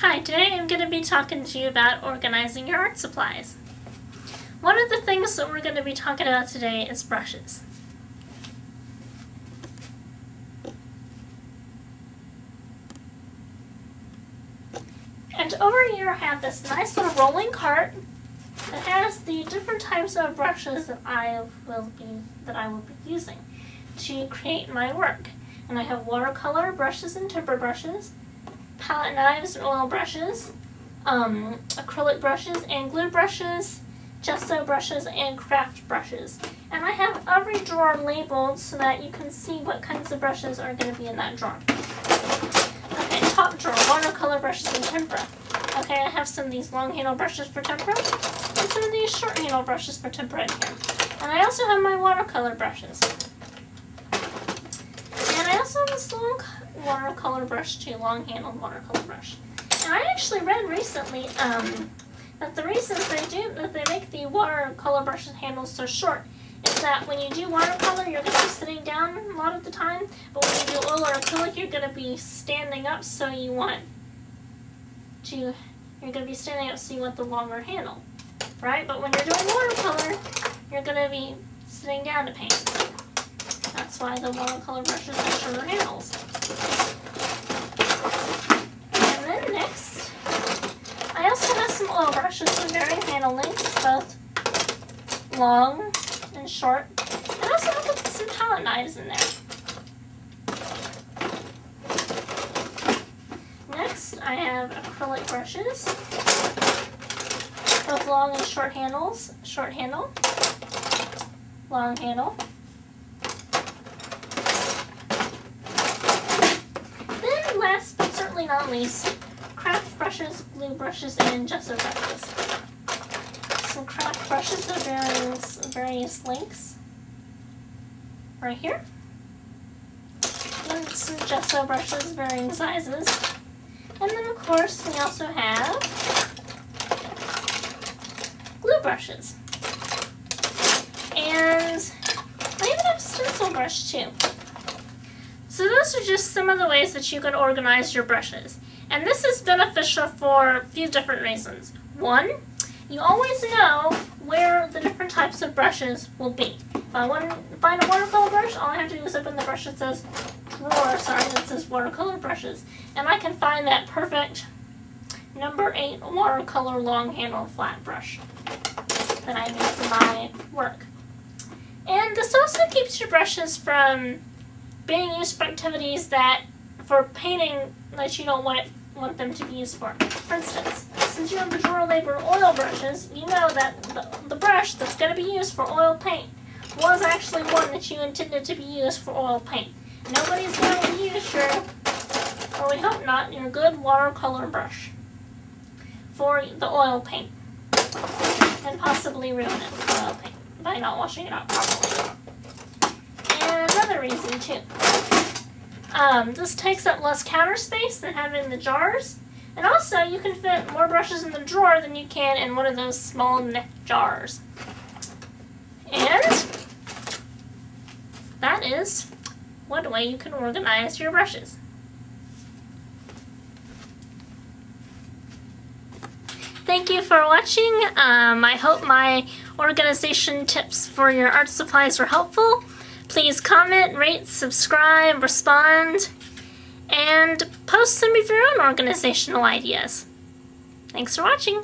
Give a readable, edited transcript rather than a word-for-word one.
Hi, today I'm going to be talking to you about organizing your art supplies. One of the things that we're going to be talking about today is brushes. And over here I have this nice little rolling cart that has the different types of brushes that I will be using to create my work. And I have watercolor brushes and temper brushes, palette knives and oil brushes, acrylic brushes and glue brushes, gesso brushes, and craft brushes. And I have every drawer labeled so that you can see what kinds of brushes are going to be in that drawer. Okay, top drawer, watercolor brushes and tempera. Okay, I have some of these long handle brushes for tempera and some of these short handle brushes for tempera in here. And I also have my watercolor brushes. And I also have this long watercolor brush too, long handled watercolor brush. And I actually read recently that the reasons they make the watercolor brush handles so short is that when you do watercolor, you're going to be sitting down a lot of the time, but when you do oil or acrylic, you're going to be standing up, so you want the longer handle, right? But when you're doing watercolor, you're going to be sitting down to paint. That's why the watercolor brushes have shorter handles. And then next, I also have some oil brushes with varying handle lengths, both long and short. And I also have some palette knives in there. Next, I have acrylic brushes, both long and short handles. Short handle, long handle. Then last but certainly not least, craft brushes, glue brushes, and gesso brushes. Some craft brushes of various lengths, right here. And some gesso brushes, varying sizes. And then of course we also have glue brushes. And I even have a stencil brush too. So those are just some of the ways that you can organize your brushes. And this is beneficial for a few different reasons. One, you always know where the different types of brushes will be. If I want to find a watercolor brush, all I have to do is open the brush that says that says watercolor brushes. And I can find that perfect number 8 watercolor long handle flat brush that I need for my work. And this also keeps your brushes from being used for activities for painting that you don't want them to be used for. For instance, since you have the drawer labeled oil brushes, you know that the brush that's going to be used for oil paint was actually one that you intended to be used for oil paint. Nobody's going to use or we hope not, your good watercolor brush for the oil paint and possibly ruin it with oil paint by not washing it out properly. And another reason too. This takes up less counter space than having the jars, and also you can fit more brushes in the drawer than you can in one of those small neck jars. And that is one way you can organize your brushes. Thank you for watching. I hope my organization tips for your art supplies were helpful. Please comment, rate, subscribe, respond, and post some of your own organizational ideas. Thanks for watching.